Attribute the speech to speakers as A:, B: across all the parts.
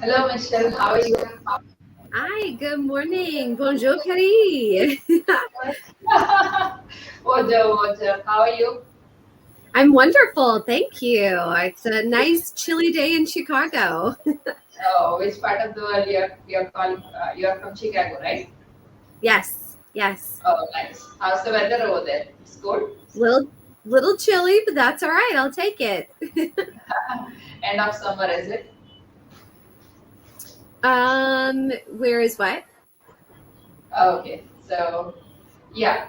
A: Hello, Michelle. How are you?
B: Hi, good morning. Bonjour, Paris.
A: What? How are you?
B: I'm wonderful. Thank you. It's a nice chilly day in Chicago.
A: Which part of the world you're calling? You're from Chicago, right?
B: Yes.
A: Oh, nice. How's the weather over there? It's good.
B: Little little chilly, but that's all right. I'll take it.
A: End of summer, is it?
B: Where is what?
A: Okay. So yeah.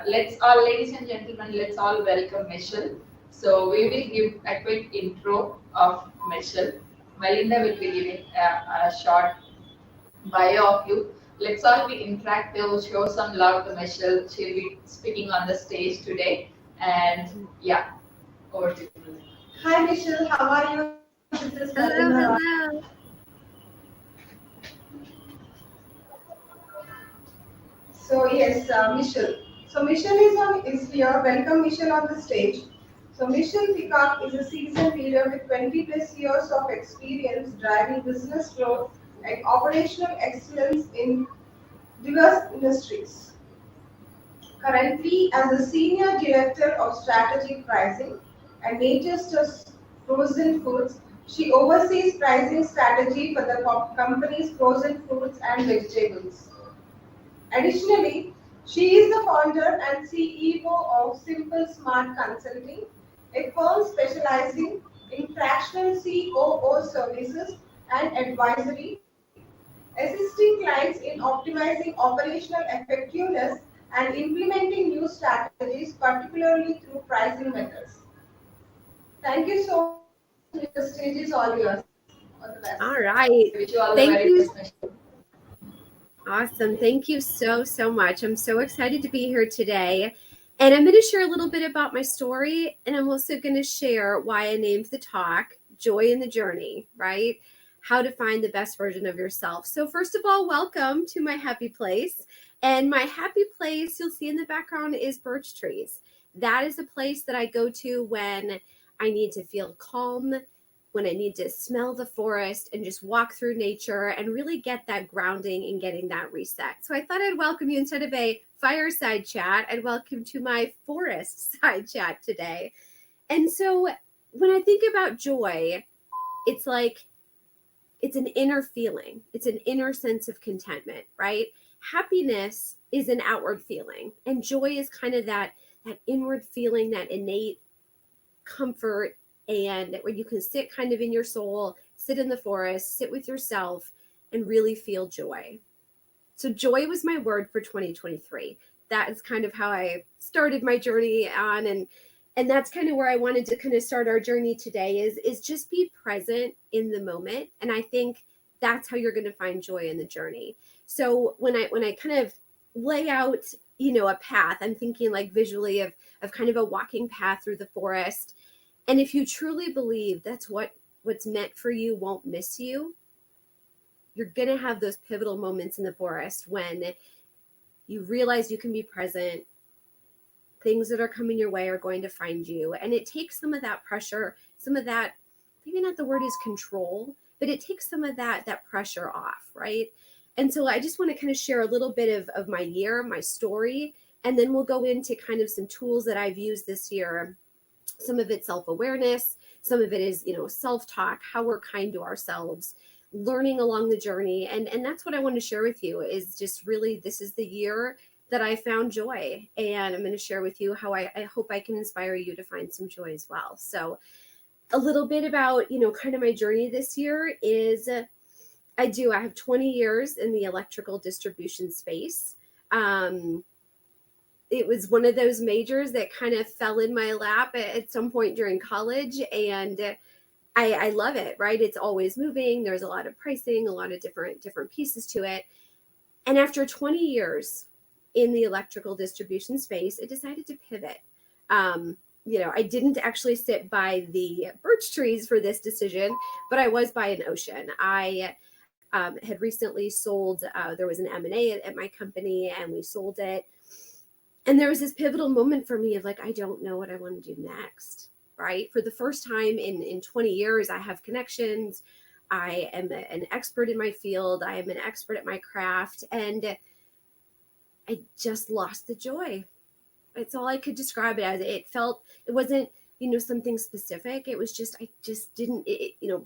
A: Let's all, ladies and gentlemen, let's all welcome Michelle. So we will give a quick intro of Michelle. Melinda will be giving a short bio of you. Let's all be interactive, show some love to Michelle. She'll be speaking on the stage today. And yeah, over to you. Hi Michelle, how are you? This is
B: Hello,
A: Melinda.
B: hello.
A: Michelle. So Michelle is here. Welcome Michelle on the stage. So Michelle Peacock is a seasoned leader with 20 plus years of experience driving business growth and operational excellence in diverse industries. Currently, as a Senior Director of Strategic Pricing and Nature's Frozen Foods, she oversees pricing strategy for the company's frozen fruits and vegetables. Additionally, she is the founder and CEO of Simple Smart Consulting, a firm specializing in fractional COO services and advisory, assisting clients in optimizing operational effectiveness and implementing new strategies, particularly through pricing methods. Thank you so much, Michelle. The stage is all yours. All the best.
B: All
A: I
B: right.
A: wish you all the
B: Thank
A: very
B: you.
A: best, Michelle.
B: Awesome. Thank you so much. I'm so excited to be here today. And I'm going to share a little bit about my story. And I'm also going to share why I named the talk Joy in the Journey, right? How to find the best version of yourself. So, first of all, welcome to my happy place. And my happy place, you'll see in the background, is birch trees. That is a place that I go to when I need to feel calm, when I need to smell the forest and just walk through nature and really get that grounding and getting that reset. So I thought I'd welcome you instead of a fireside chat. I'd welcome to my forest side chat today. And so when I think about joy, it's like it's an inner feeling. It's an inner sense of contentment, right? Happiness is an outward feeling, and joy is kind of that inward feeling, that innate comfort, and where you can sit kind of in your soul, sit in the forest, sit with yourself, and really feel joy. So, joy was my word for 2023. That is kind of how I started my journey on, and that's kind of where I wanted to kind of start our journey today is just be present in the moment. And I think that's how you're going to find joy in the journey. So when I kind of lay out, a path, I'm thinking like visually of kind of a walking path through the forest. And if you truly believe that's what's meant for you won't miss you, you're going to have those pivotal moments in the forest when you realize you can be present. Things that are coming your way are going to find you. And it takes some of that pressure, some of that, maybe not the word is control, but it takes some of that pressure off, right? And so I just want to kind of share a little bit of my year, my story, and then we'll go into kind of some tools that I've used this year. Some of it's self-awareness, some of it is, self-talk, how we're kind to ourselves, learning along the journey. And that's what I want to share with you is just really, this is the year that I found joy. And I'm going to share with you how I hope I can inspire you to find some joy as well. So a little bit about, kind of my journey this year is I have 20 years in the electrical distribution space. It was one of those majors that kind of fell in my lap at some point during college. And I love it, right? It's always moving. There's a lot of pricing, a lot of different pieces to it. And after 20 years in the electrical distribution space, I decided to pivot. I didn't actually sit by the birch trees for this decision, but I was by an ocean. I had recently sold, there was an M&A at my company, and we sold it. And there was this pivotal moment for me of like, I don't know what I want to do next, right? For the first time in 20 years, I have connections. I am an expert in my field. I am an expert at my craft. And I just lost the joy. It's all I could describe it as. It wasn't, something specific. It was just, I just didn't,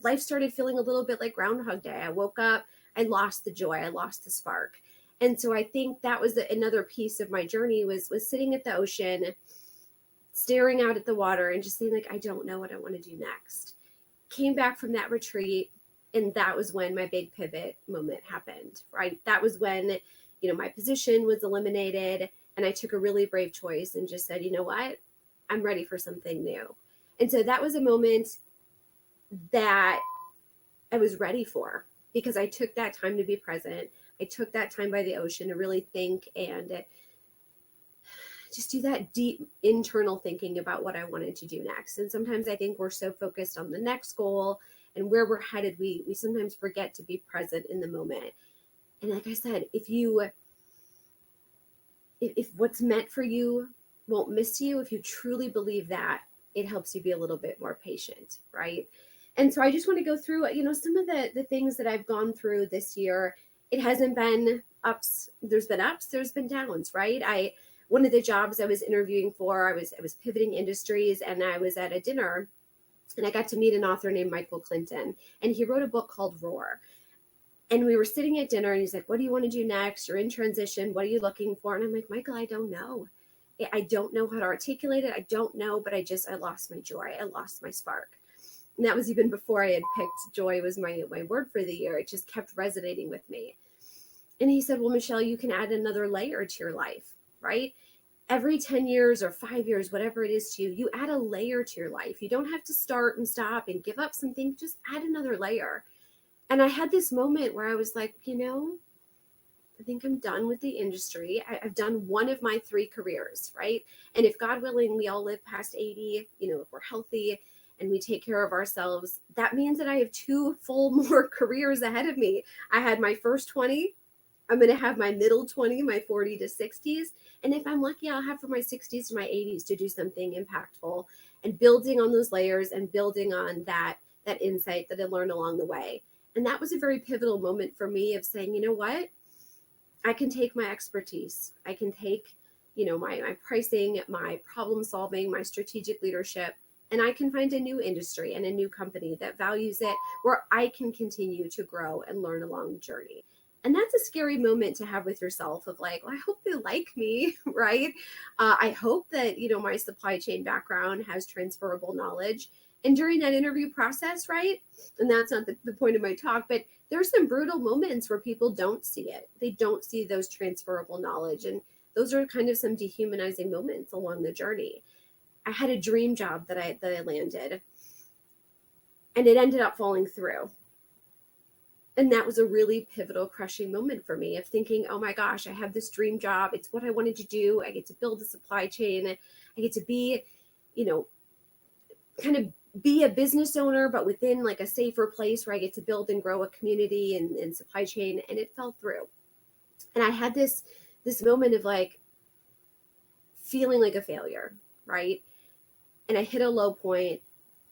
B: life started feeling a little bit like Groundhog Day. I woke up, I lost the joy, I lost the spark. And so I think that was another piece of my journey was sitting at the ocean, staring out at the water and just saying like, I don't know what I want to do next. Came back from that retreat. And that was when my big pivot moment happened, right? That was when, my position was eliminated and I took a really brave choice and just said, you know what? I'm ready for something new. And so that was a moment that I was ready for because I took that time to be present. I took that time by the ocean to really think and just do that deep internal thinking about what I wanted to do next. And sometimes I think we're so focused on the next goal and where we're headed, we sometimes forget to be present in the moment. And like I said, if what's meant for you won't miss you, if you truly believe that, it helps you be a little bit more patient, right? And so I just want to go through, some of the things that I've gone through this year. It hasn't been ups. There's been ups, there's been downs, right? One of the jobs I was interviewing for, I was pivoting industries, and I was at a dinner and I got to meet an author named Michael Clinton, and he wrote a book called Roar. And we were sitting at dinner and he's like, what do you want to do next? You're in transition. What are you looking for? And I'm like, Michael, I don't know. I don't know how to articulate it. I don't know, but I lost my joy. I lost my spark. And that was even before I had picked joy was my word for the year. It just kept resonating with me. And he said, well, Michelle, you can add another layer to your life, right? Every 10 years or 5 years, whatever it is to you, you add a layer to your life. You don't have to start and stop and give up something. Just add another layer. And I had this moment where I was like, I think I'm done with the industry. I've done one of my 3 careers, right? And if God willing, we all live past 80, if we're healthy and we take care of ourselves, that means that I have 2 full more careers ahead of me. I had my first 20. I'm going to have my middle 20, my 40 to 60s. And if I'm lucky, I'll have from my 60s to my 80s to do something impactful and building on those layers and building on that insight that I learned along the way. And that was a very pivotal moment for me of saying, you know what? I can take my expertise. I can take, my pricing, my problem solving, my strategic leadership, and I can find a new industry and a new company that values it where I can continue to grow and learn along the journey. And that's a scary moment to have with yourself of like, well, I hope they like me, right? I hope that, my supply chain background has transferable knowledge. And during that interview process, right? And that's not the point of my talk, but there's some brutal moments where people don't see it. They don't see those transferable knowledge. And those are kind of some dehumanizing moments along the journey. I had a dream job that I landed, and it ended up falling through. And that was a really pivotal, crushing moment for me of thinking, oh my gosh, I have this dream job. It's what I wanted to do. I get to build a supply chain. I get to be, kind of be a business owner, but within like a safer place where I get to build and grow a community and supply chain. And it fell through. And I had this moment of like feeling like a failure, right? And I hit a low point.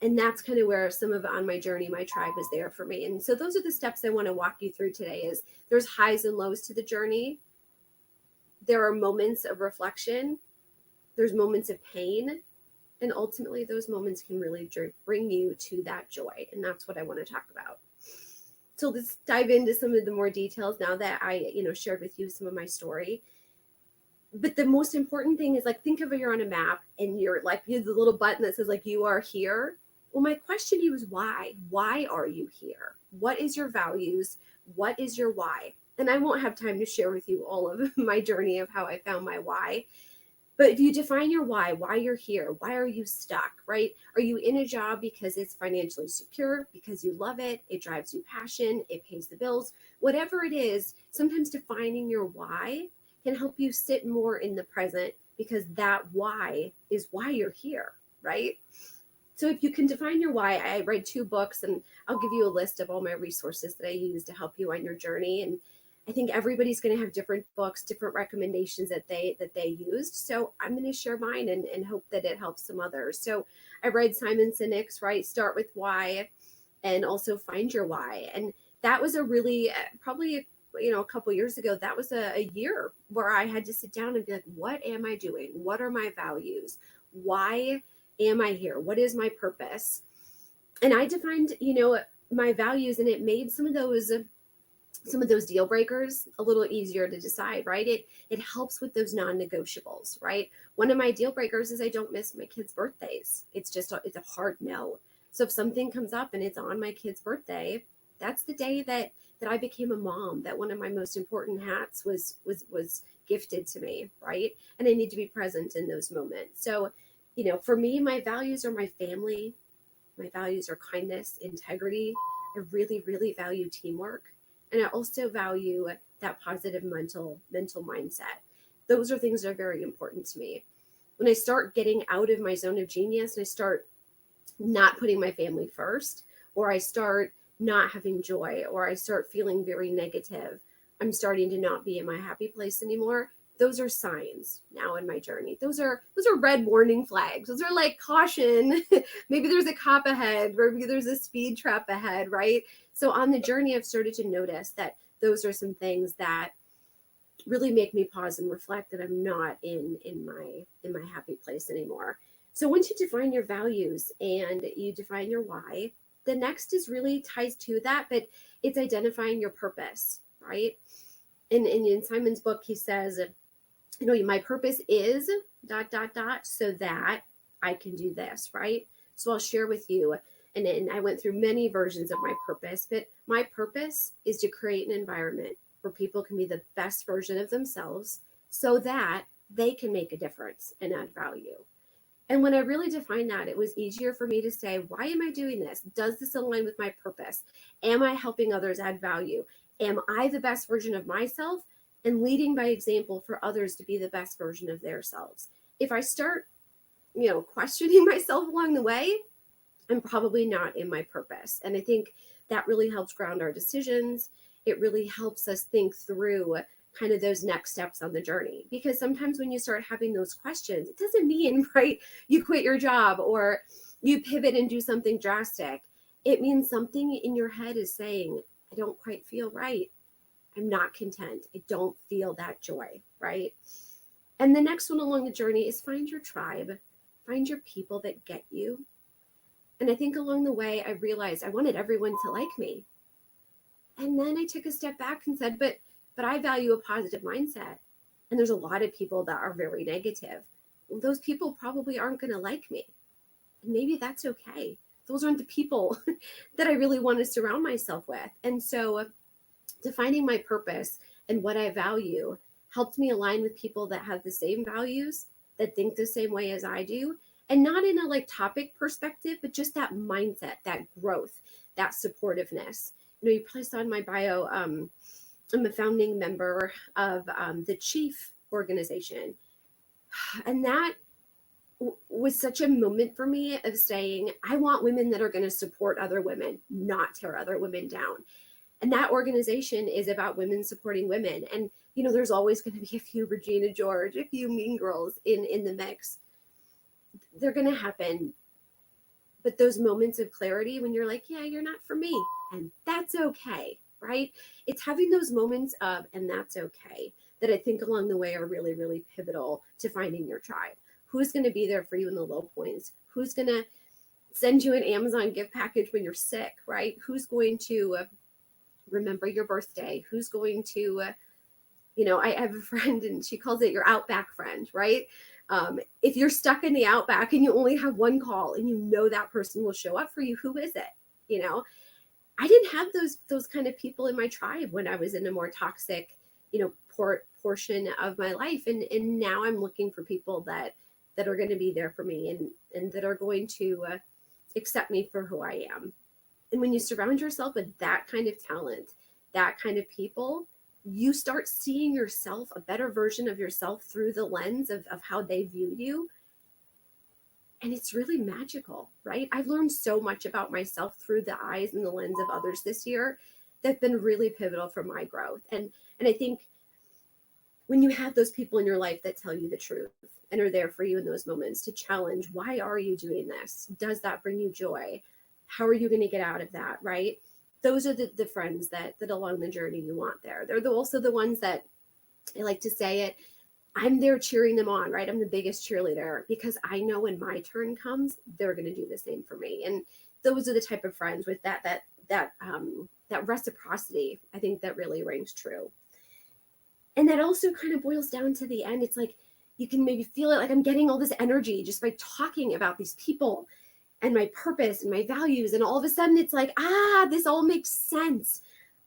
B: And that's kind of where some of on my journey, my tribe was there for me. And so those are the steps I want to walk you through today is there's highs and lows to the journey. There are moments of reflection. There's moments of pain. And ultimately those moments can really bring you to that joy. And that's what I want to talk about. So let's dive into some of the more details now that I, shared with you some of my story. But the most important thing is like, think of it, you're on a map and you're like, you have the little button that says like, you are here. Well, my question to you is why? Why are you here? What is your values? What is your why? And I won't have time to share with you all of my journey of how I found my why. But if you define your why you're here, why are you stuck, right? Are you in a job because it's financially secure, because you love it, it drives you passion, it pays the bills, whatever it is, sometimes defining your why can help you sit more in the present because that why is why you're here, right? So if you can define your why, I read 2 books and I'll give you a list of all my resources that I use to help you on your journey. And I think everybody's going to have different books, different recommendations that they used. So I'm going to share mine and hope that it helps some others. So I read Simon Sinek's, right? Start with why. and also find your why. And that was a really probably a couple years ago, that was a year where I had to sit down and be like, what am I doing? What are my values? Why am I here? What is my purpose? And I defined, my values, and it made some of those deal breakers a little easier to decide, right? It helps with those non-negotiables, right? One of my deal breakers is I don't miss my kids' birthdays. It's a hard no. So if something comes up and it's on my kid's birthday, that's the day that I became a mom, that one of my most important hats was gifted to me, right? And I need to be present in those moments. So, for me, my values are my family. My values are kindness, integrity. I really, really value teamwork. And I also value that positive mental mindset. Those are things that are very important to me. When I start getting out of my zone of genius and I start not putting my family first, or I start not having joy, or I start feeling very negative, I'm starting to not be in my happy place anymore. Those are signs now in my journey. Those are red warning flags. Those are like caution. Maybe there's a cop ahead, or maybe there's a speed trap ahead, right? So on the journey, I've started to notice that those are some things that really make me pause and reflect that I'm not in my happy place anymore. So once you define your values and you define your why, the next is really ties to that, but it's identifying your purpose, right? In Simon's book, he says, my purpose is dot dot dot so that I can do this, right? So I'll share with you. And I went through many versions of my purpose, but my purpose is to create an environment where people can be the best version of themselves so that they can make a difference and add value. And when I really defined that, it was easier for me to say, why am I doing this? Does this align with my purpose? Am I helping others add value? Am I the best version of myself? And leading by example for others to be the best version of themselves. If I start, questioning myself along the way, I'm probably not in my purpose. And I think that really helps ground our decisions. It really helps us think through kind of those next steps on the journey. Because sometimes when you start having those questions, it doesn't mean, right, you quit your job or you pivot and do something drastic. It means something in your head is saying, I don't quite feel right. I'm not content. I don't feel that joy, right? And the next one along the journey is find your tribe, find your people that get you. And I think along the way, I realized I wanted everyone to like me. And then I took a step back and said, but I value a positive mindset. And there's a lot of people that are very negative. Well, those people probably aren't going to like me. And maybe that's okay. Those aren't the people that I really want to surround myself with. And so defining my purpose and what I value helped me align with people that have the same values, that think the same way as I do, and not in a like topic perspective, but just that mindset, that growth, that supportiveness. You probably saw in my bio, I'm a founding member of the Chief organization. And that was such a moment for me of saying, I want women that are going to support other women, not tear other women down. And that organization is about women supporting women. And, there's always going to be a few Regina George, a few mean girls in the mix. They're going to happen. But those moments of clarity when you're like, yeah, you're not for me. And that's okay, right? It's having those moments of, and that's okay, that I think along the way are really, really pivotal to finding your tribe. Who's going to be there for you in the low points? Who's going to send you an Amazon gift package when you're sick, right? Who's going to remember your birthday? Who's going to, I have a friend and she calls it your outback friend, right? If you're stuck in the outback and you only have one call and that person will show up for you, who is it? I didn't have those kind of people in my tribe when I was in a more toxic, portion of my life. And now I'm looking for people that are going to be there for me and that are going to accept me for who I am. And when you surround yourself with that kind of talent, that kind of people, you start seeing yourself, a better version of yourself through the lens of how they view you. And it's really magical, right? I've learned so much about myself through the eyes and the lens of others this year that's been really pivotal for my growth. And I think when you have those people in your life that tell you the truth and are there for you in those moments to challenge, why are you doing this? Does that bring you joy? How are you going to get out of that, right? Those are the friends that along the journey you want there. They're also the ones that, I like to say it, I'm there cheering them on, right? I'm the biggest cheerleader because I know when my turn comes, they're going to do the same for me. And those are the type of friends with that reciprocity. I think that really rings true. And that also kind of boils down to the end. It's like you can maybe feel it, like I'm getting all this energy just by talking about these people and my purpose and my values. And all of a sudden it's like, this all makes sense.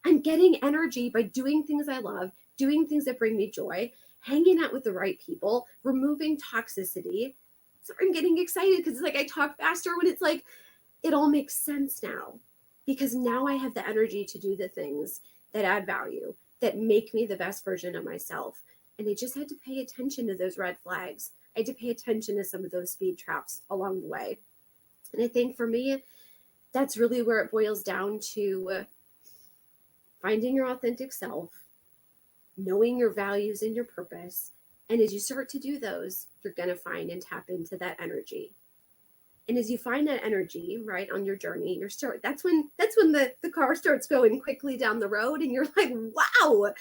B: I'm getting energy by doing things I love, doing things that bring me joy, hanging out with the right people, removing toxicity. So I'm getting excited because it's like I talk faster when it's like, it all makes sense now because now I have the energy to do the things that add value, that make me the best version of myself. And I just had to pay attention to those red flags. I had to pay attention to some of those speed traps along the way. And I think for me, that's really where it boils down to finding your authentic self, knowing your values and your purpose. And as you start to do those, you're going to find and tap into that energy. And as you find that energy, right, on your journey, that's when the car starts going quickly down the road and you're like, wow,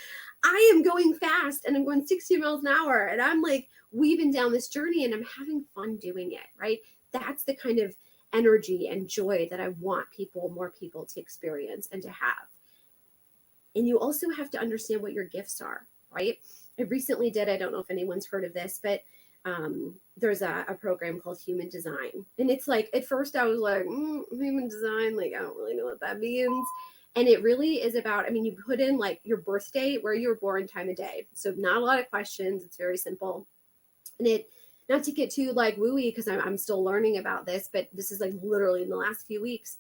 B: I am going fast and I'm going 60 miles an hour and I'm like weaving down this journey and I'm having fun doing it, right? That's the kind of energy and joy that I want more people to experience and to have. And you also have to understand what your gifts are, right? I recently did, I don't know if anyone's heard of this, but there's a program called Human Design. And it's like, at first I was like, human design, like, I don't really know what that means. And it really is about, you put in like your birth date, where you were born, time of day. So not a lot of questions. It's very simple. And not to get too like wooey, because I'm still learning about this, but this is like literally in the last few weeks.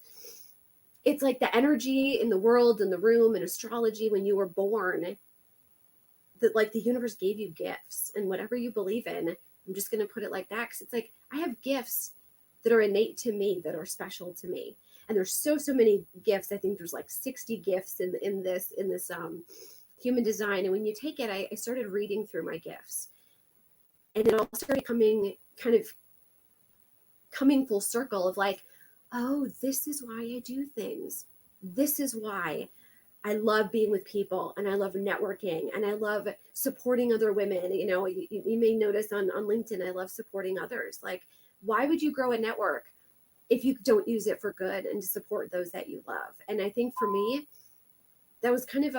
B: It's like the energy in the world, in the room, in astrology, when you were born, that like the universe gave you gifts, and whatever you believe in, I'm just going to put it like that. Cause it's like, I have gifts that are innate to me, that are special to me. And there's so many gifts. I think there's like 60 gifts in this Human Design. And when you take it, I started reading through my gifts, and it all started coming full circle of like, oh, this is why I do things. This is why I love being with people, and I love networking, and I love supporting other women. You may notice on LinkedIn, I love supporting others. Like, why would you grow a network if you don't use it for good and to support those that you love? And I think for me, that was kind of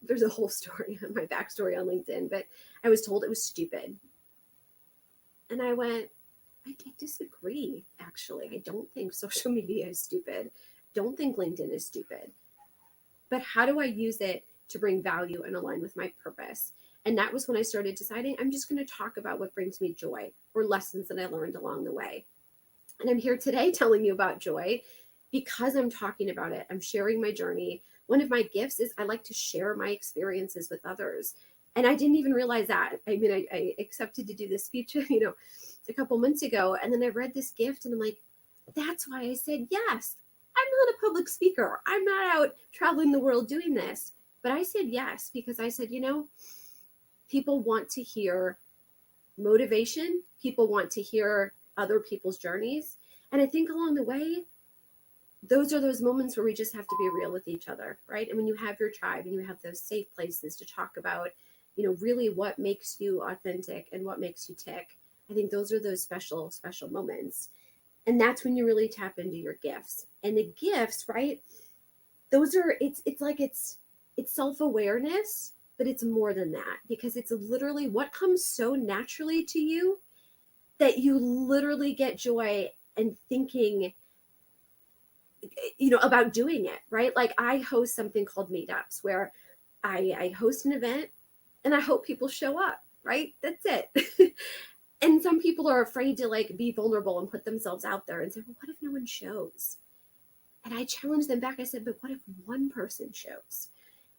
B: there's a whole story on my backstory on LinkedIn, but I was told it was stupid. And I went, I disagree, actually. I don't think social media is stupid. Don't think LinkedIn is stupid. But how do I use it to bring value and align with my purpose? And that was when I started deciding I'm just going to talk about what brings me joy or lessons that I learned along the way. And I'm here today telling you about joy because I'm talking about it. I'm sharing my journey. One of my gifts is I like to share my experiences with others. And I didn't even realize that. I accepted to do this speech, a couple months ago. And then I read this gift and I'm like, that's why I said yes. I'm not a public speaker. I'm not out traveling the world doing this. But I said yes because I said, people want to hear motivation. People want to hear other people's journeys. And I think along the way, those are those moments where we just have to be real with each other, right? And when you have your tribe and you have those safe places to talk about, really what makes you authentic and what makes you tick, I think those are those special, special moments. And that's when you really tap into your gifts. And the gifts, right? Those are, it's self-awareness, but it's more than that, because it's literally what comes so naturally to you that you literally get joy and thinking, about doing it, right? Like I host something called meetups where I host an event and I hope people show up, right? That's it. And some people are afraid to like be vulnerable and put themselves out there and say, well, what if no one shows? And I challenged them back. I said, but what if one person shows?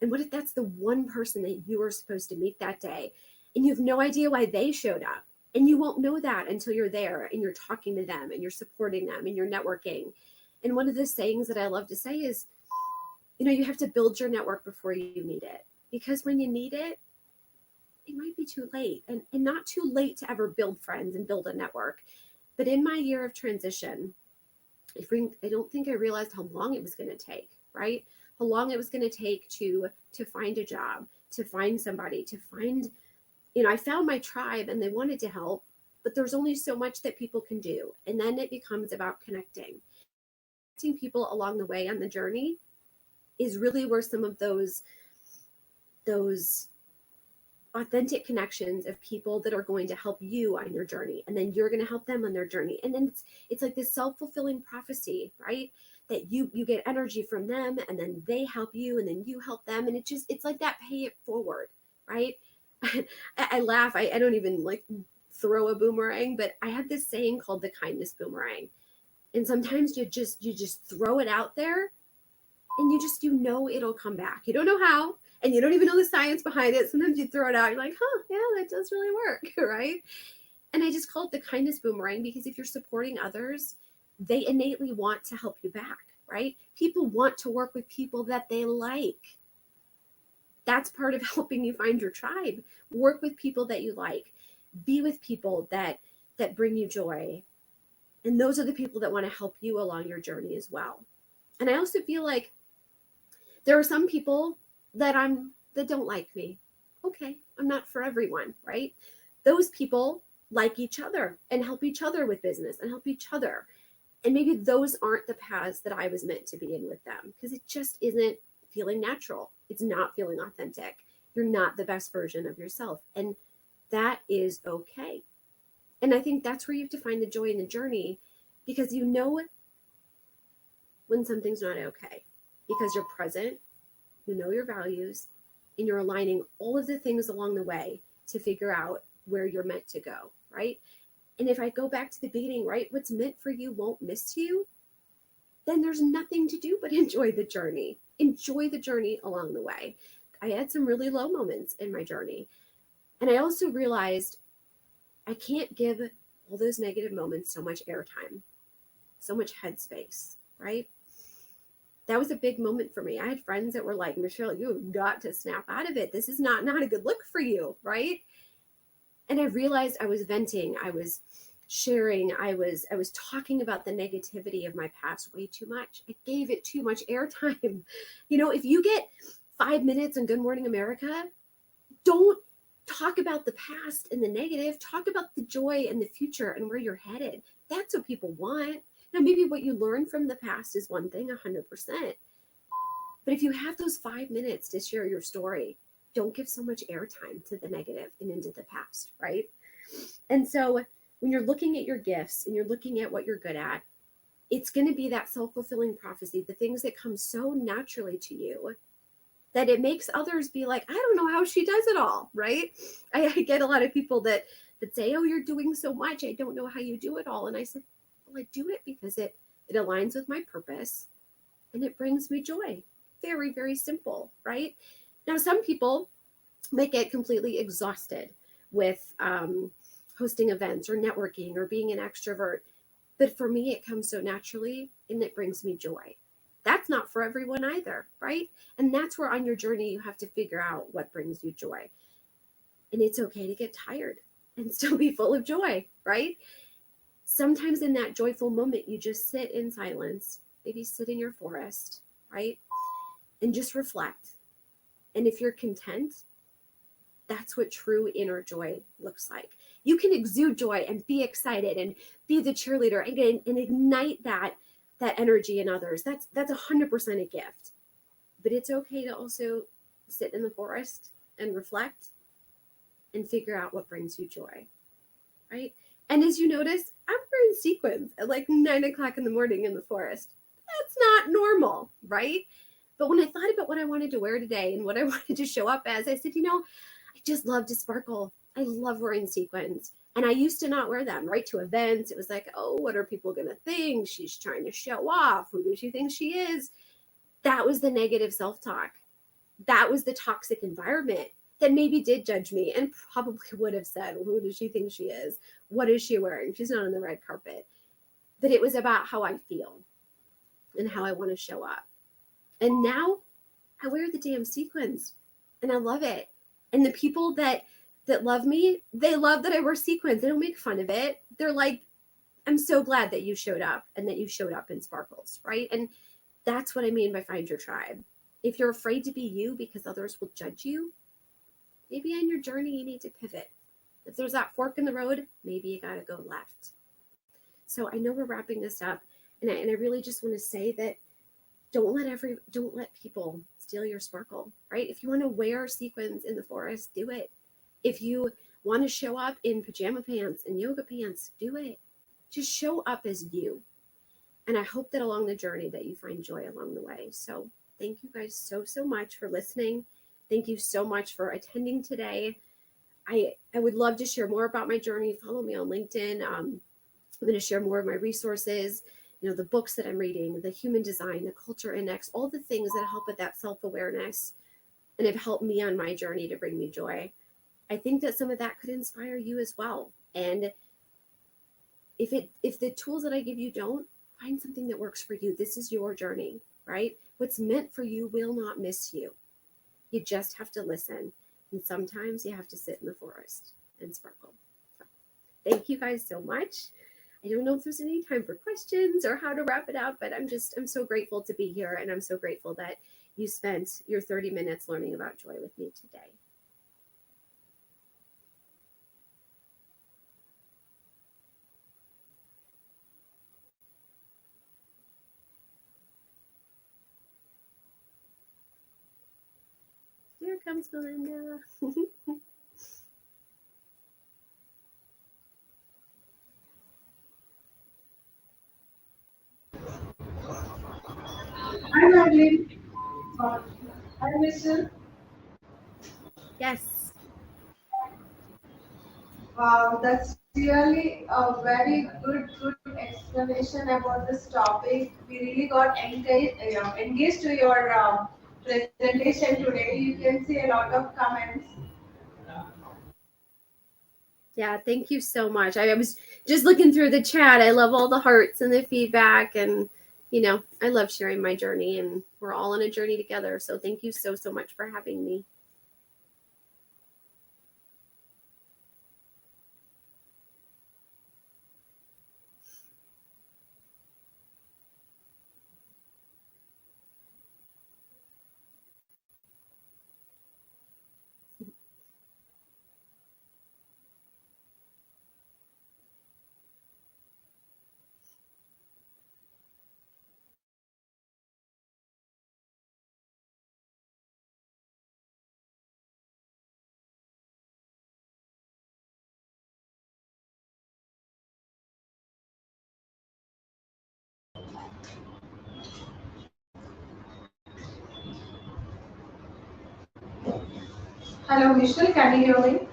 B: And what if that's the one person that you were supposed to meet that day? And you have no idea why they showed up. And you won't know that until you're there and you're talking to them and you're supporting them and you're networking. And one of the sayings that I love to say is, you have to build your network before you need it. Because when you need it, it might be too late, and not too late to ever build friends and build a network. But in my year of transition, I don't think I realized how long it was going to take, right? How long it was going to take to find a job, to find somebody, to find, I found my tribe and they wanted to help, but there's only so much that people can do. And then it becomes about connecting. Connecting people along the way on the journey is really where some of those authentic connections of people that are going to help you on your journey, and then you're going to help them on their journey, and then it's like this self-fulfilling prophecy, right? That you get energy from them, and then they help you, and then you help them, and it's like that pay it forward, right? I laugh. I don't even like throw a boomerang, but I have this saying called the kindness boomerang, and sometimes you just throw it out there, and it'll come back. You don't know how, and you don't even know the science behind it. Sometimes you throw it out, you're like, yeah, that does really work, right? And I just call it the kindness boomerang, because if you're supporting others, they innately want to help you back, right? People want to work with people that they like. That's part of helping you find your tribe. Work with people that you like. Be with people that bring you joy. And those are the people that want to help you along your journey as well. And I also feel like there are some people that don't like me. Okay, I'm not for everyone, right? Those people like each other and help each other with business and help each other. And maybe those aren't the paths that I was meant to be in with them, because it just isn't feeling natural. It's not feeling authentic. You're not the best version of yourself. And that is okay. And I think that's where you have to find the joy in the journey, because you know when something's not okay, because you're present, you know your values, and you're aligning all of the things along the way to figure out where you're meant to go, right? And if I go back to the beginning, right, what's meant for you won't miss you, then there's nothing to do but enjoy the journey. Enjoy the journey along the way. I had some really low moments in my journey. And I also realized I can't give all those negative moments so much airtime, so much headspace, right? That was a big moment for me. I had friends that were like, Michelle, you've got to snap out of it. This is not a good look for you, right? And I realized I was venting, I was sharing, I was talking about the negativity of my past way too much. I gave it too much airtime. If you get 5 minutes on Good Morning America, don't talk about the past and the negative. Talk about the joy and the future and where you're headed. That's what people want. Now, maybe what you learned from the past is one thing, 100%. But if you have those 5 minutes to share your story, don't give so much airtime to the negative and into the past, right? And so when you're looking at your gifts and you're looking at what you're good at, it's going to be that self-fulfilling prophecy, the things that come so naturally to you that it makes others be like, I don't know how she does it all, right? I get a lot of people that say, oh, you're doing so much, I don't know how you do it all. And I said, well, I do it because it aligns with my purpose and it brings me joy. Very, very simple, right? Now, some people might get completely exhausted with hosting events or networking or being an extrovert. But for me, it comes so naturally and it brings me joy. That's not for everyone either, right? And that's where on your journey, you have to figure out what brings you joy. And it's okay to get tired and still be full of joy, right? Sometimes in that joyful moment, you just sit in silence, maybe sit in your forest, right? And just reflect. And if you're content, that's what true inner joy looks like. You can exude joy and be excited and be the cheerleader and ignite that energy in others. That's 100% a gift. But it's okay to also sit in the forest and reflect and figure out what brings you joy, right? And as you notice, I'm wearing sequins at like 9 o'clock in the morning in the forest. That's not normal, right? But when I thought about what I wanted to wear today and what I wanted to show up as, I said, I just love to sparkle. I love wearing sequins. And I used to not wear them, right? To events. It was like, oh, what are people going to think? She's trying to show off. Who does she think she is? That was the negative self-talk. That was the toxic environment that maybe did judge me and probably would have said, well, who does she think she is? What is she wearing? She's not on the red carpet. But it was about how I feel and how I want to show up. And now I wear the damn sequins and I love it. And the people that love me, they love that I wear sequins. They don't make fun of it. They're like, I'm so glad that you showed up and that you showed up in sparkles, right? And that's what I mean by find your tribe. If you're afraid to be you because others will judge you, maybe on your journey you need to pivot. If there's that fork in the road, maybe you got to go left. So I know we're wrapping this up, and I really just want to say that don't let people steal your sparkle, right? If you want to wear sequins in the forest, do it. If you want to show up in pajama pants and yoga pants, do it. Just show up as you. And I hope that along the journey that you find joy along the way. So thank you guys so much for listening. Thank you so much for attending today. I would love to share more about my journey. Follow me on LinkedIn. I'm going to share more of my resources, the books that I'm reading, the human design, the culture index, all the things that help with that self-awareness and have helped me on my journey to bring me joy. I think that some of that could inspire you as well. And if the tools that I give you don't, find something that works for you. This is your journey, right? What's meant for you will not miss you. You just have to listen. And sometimes you have to sit in the forest and sparkle. So, thank you guys so much. I don't know if there's any time for questions or how to wrap it up, but I'm so grateful to be here. And I'm so grateful that you spent your 30 minutes learning about joy with me today. Here comes Melinda.
A: Hi, Madeline. Hi, Michelle.
B: Yes.
A: Wow, that's really a very good explanation about this topic. We really got engaged to your presentation today. You can see a lot of comments.
B: Yeah, thank you so much. I was just looking through the chat. I love all the hearts and the feedback, and I love sharing my journey, and we're all on a journey together. So thank you so much for having me.
A: Hello, Michelle. Can you hear me?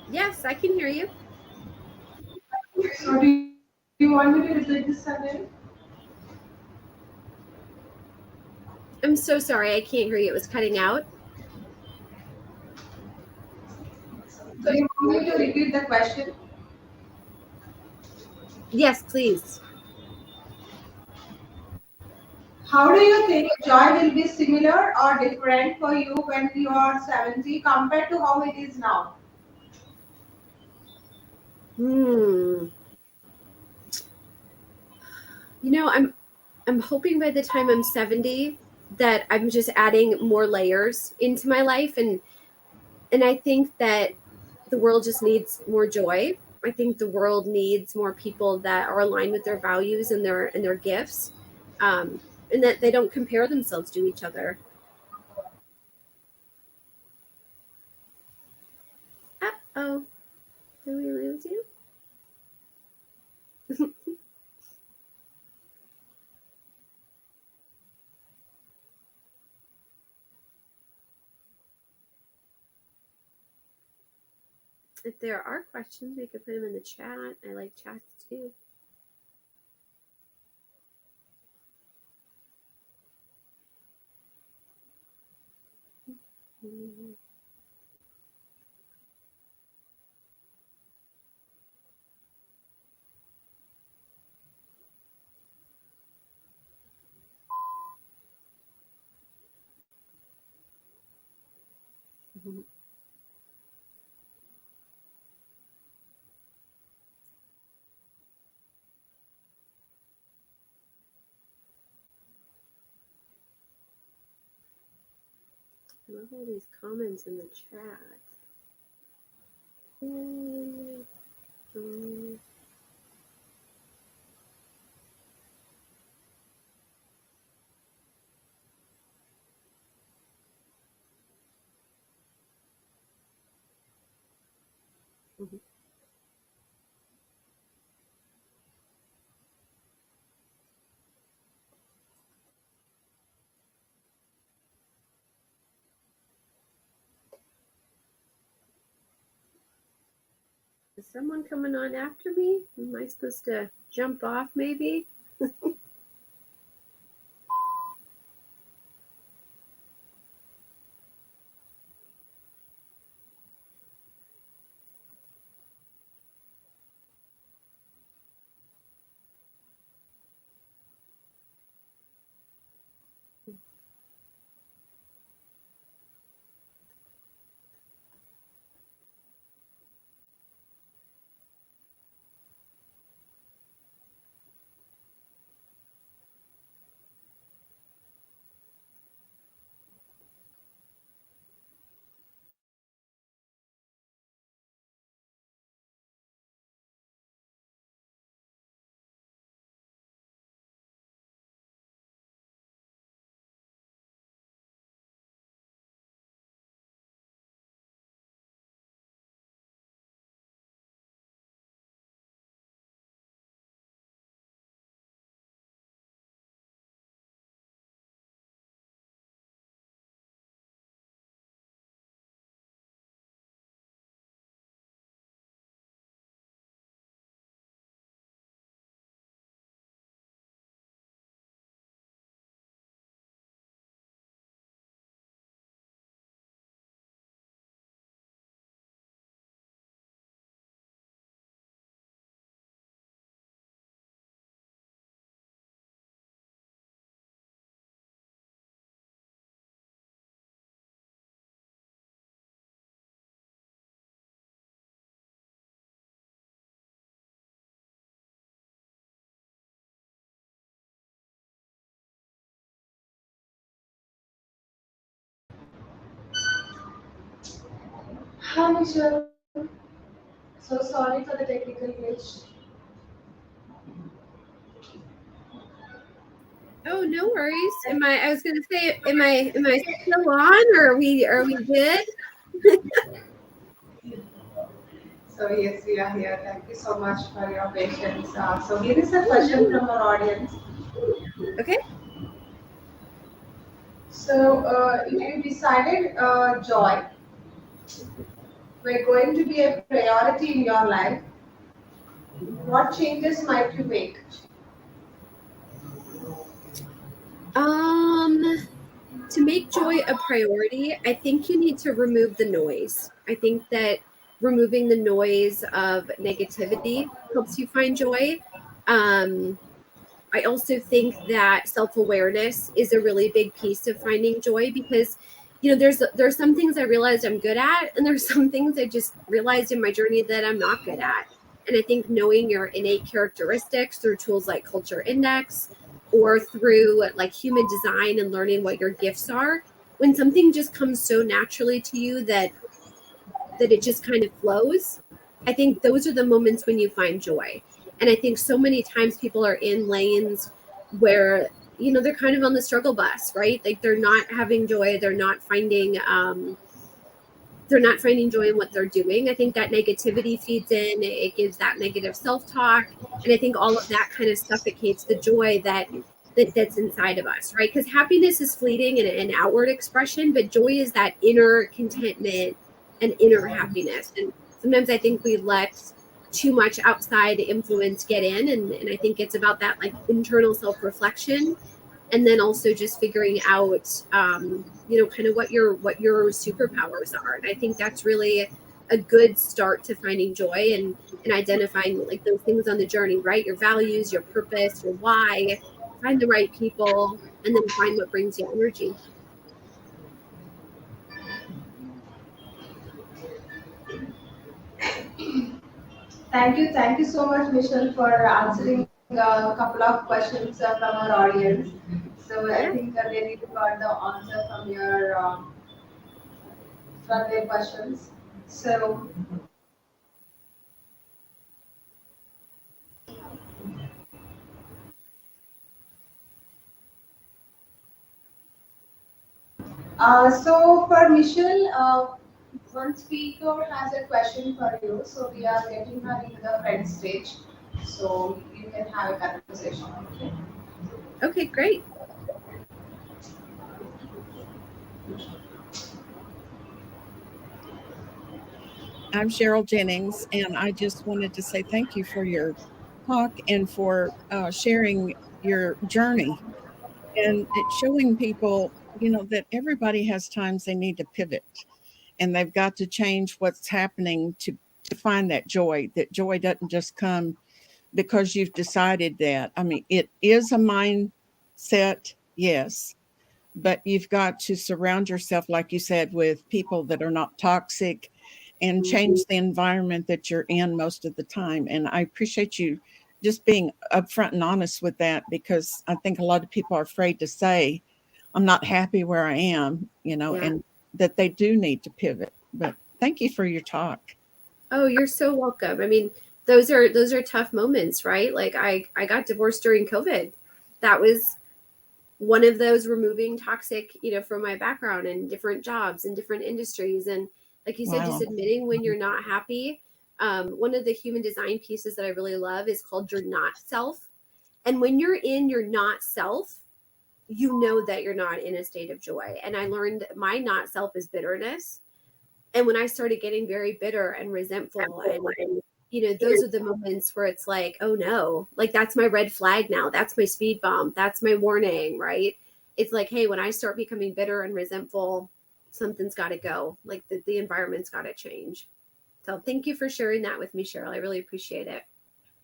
B: Yes, I can hear you.
A: So, do you want me to repeat this again?
B: I'm so sorry. I can't hear you. It was cutting out.
A: So, you want me to repeat the question?
B: Yes, please.
A: How do you think joy will be similar or different for you when you are 70 compared to how it is now?
B: Hmm. I'm hoping by the time I'm 70 that I'm just adding more layers into my life, and I think that the world just needs more joy. I think the world needs more people that are aligned with their values and their gifts, and that they don't compare themselves to each other. Oh, did we lose you? If there are questions, we could put them in the chat. I like chats too. I love all these comments in the chat. Yay. Mhm. Is someone coming on after me? Am I supposed to jump off maybe?
A: Hi, Michelle. So sorry for the technical glitch.
B: Oh, no worries. I was gonna say, am I still on, or are we good?
A: So yes, we are here. Thank you so much for your patience. So here is a
B: Oh, no
A: question
B: worries.
A: from our audience.
B: Okay.
A: So if you decided joy were going to be a priority in your life, what changes might you make?
B: Um, to make joy a priority, I think you need to remove the noise. I think that removing the noise of negativity helps you find joy. Um, I also think that self-awareness is a really big piece of finding joy because there's some things I realized I'm good at, and there's some things I just realized in my journey that I'm not good at. And I think knowing your innate characteristics through tools like Culture Index or through like human design and learning what your gifts are, when something just comes so naturally to you that it just kind of flows, I think those are the moments when you find joy. And I think so many times people are in lanes where, they're kind of on the struggle bus, right? Like they're not having joy, they're not finding joy in what they're doing. I think that negativity feeds in, it gives that negative self-talk, and I think all of that kind of suffocates the joy that's inside of us, right? Because happiness is fleeting and an outward expression, but joy is that inner contentment and inner happiness. And sometimes I think we let too much outside influence get in, and I think it's about that like internal self-reflection, and then also just figuring out kind of what your superpowers are. And I think that's really a good start to finding joy and identifying like those things on the journey, right? Your values, your purpose, your why. Find the right people, and then find what brings you energy.
A: Thank you so much, Michelle, for answering a couple of questions from our audience. So I
B: Yeah.
A: think they really got the answer from your from their questions. So, so for Michelle, one speaker has a question for you. So we are getting her into the front stage, so you can have a conversation. Okay.
B: Okay, great.
C: I'm Cheryl Jennings, and I just wanted to say thank you for your talk and for sharing your journey and showing people, that everybody has times they need to pivot and they've got to change what's happening to find that joy. That joy doesn't just come because you've decided that. I mean, it is a mindset, yes, but you've got to surround yourself, like you said, with people that are not toxic and change the environment that you're in most of the time. And I appreciate you just being upfront and honest with that, because I think a lot of people are afraid to say, I'm not happy where I am,
B: Yeah.
C: and that they do need to pivot. But thank you for your talk.
B: Oh, you're so welcome. I mean, those are tough moments, right? Like I got divorced during COVID. That was one of those removing toxic, from my background and different jobs and different industries. And like you said, just
C: Wow.
B: admitting when you're not happy. One of the human design pieces that I really love is called your not self. And when you're in your not self, you know that you're not in a state of joy. And I learned my not self is bitterness. And when I started getting very bitter and resentful, and those are the moments where it's like, oh no, like that's my red flag now. That's my speed bump. That's my warning, right? It's like, hey, when I start becoming bitter and resentful, something's got to go. Like the environment's got to change. So thank you for sharing that with me, Cheryl. I really appreciate it.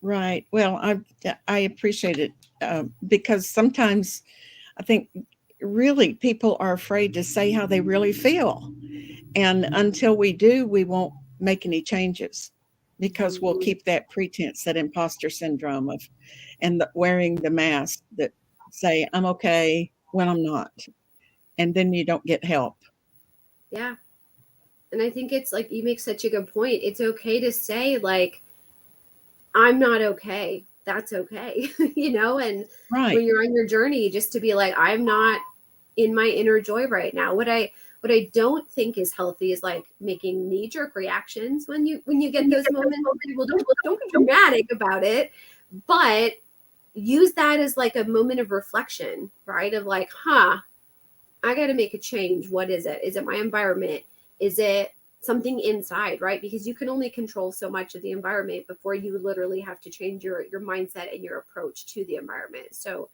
C: Right. Well, I appreciate it, because sometimes I think really people are afraid to say how they really feel. And until we do, we won't make any changes because we'll keep that pretense, that imposter syndrome of, and wearing the mask that say, I'm okay when I'm not. And then you don't get help.
B: Yeah. And I think it's like you make such a good point. It's okay to say, like, I'm not okay. That's okay. And
C: Right.
B: when you're on your journey, just to be like, I'm not in my inner joy right now. What I don't think is healthy is like making knee-jerk reactions when you get those moments. People don't be dramatic about it, but use that as like a moment of reflection, right? Of like, I got to make a change. What is it? Is it my environment? Is it something inside, right? Because you can only control so much of the environment before you literally have to change your mindset and your approach to the environment. So,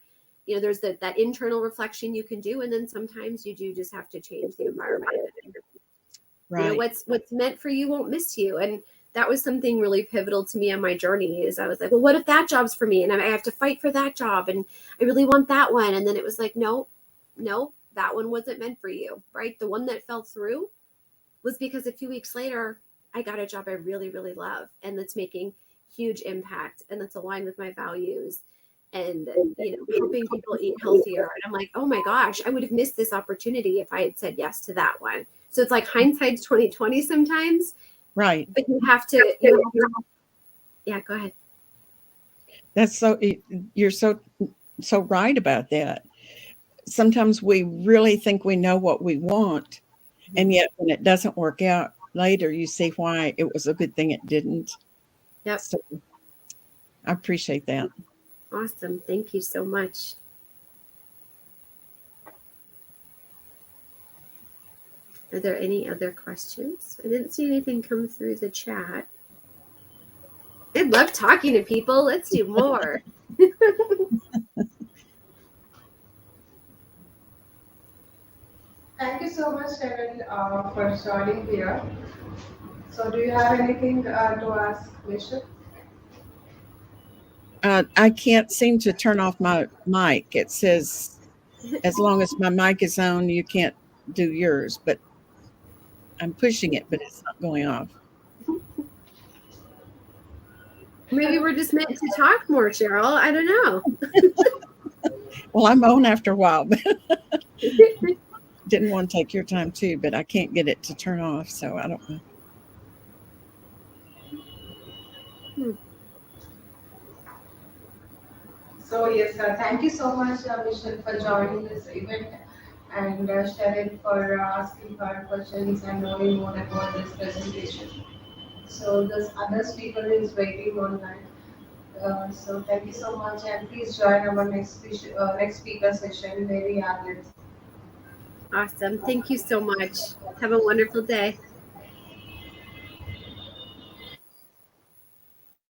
B: there's that internal reflection you can do, and then sometimes you do just have to change the environment.
C: Right.
B: What's meant for you won't miss you. And that was something really pivotal to me on my journey. Is I was like, well, what if that job's for me and I have to fight for that job and I really want that one? And then it was like, no, that one wasn't meant for you, right? The one that fell through was because a few weeks later I got a job I really, really love and that's making huge impact and that's aligned with my values and helping people eat healthier. And I'm like, oh my gosh, I would have missed this opportunity if I had said yes to that one. So it's like hindsight's 2020 sometimes.
C: Right.
B: But yeah, go ahead.
C: That's you're so right about that. Sometimes we really think we know what we want, and yet when it doesn't work out later, you see why it was a good thing it didn't.
B: Yep.
C: So I appreciate that.
B: Awesome. Thank you so much. Are there any other questions? I didn't see anything come through the chat. I love talking to people. Let's do more.
A: Thank you so much, Kevin, for joining here. So, do you have anything to ask, Michelle?
C: I can't seem to turn off my mic. It says, as long as my mic is on, you can't do yours, but I'm pushing it, but it's not going off.
B: Maybe we're just meant to talk more, Cheryl. I don't know.
C: Well, I'm on after a while. didn't want to take your time too, but I can't get it to turn off, so I don't know.
A: So yes, thank you so much, Michelle, for joining this event and Cheryl for asking her questions and knowing more about this presentation. So this other speaker is waiting online. So thank you so much, and please join our next speaker session, Mary Arlett.
B: Awesome. Thank you so much. Have a wonderful day.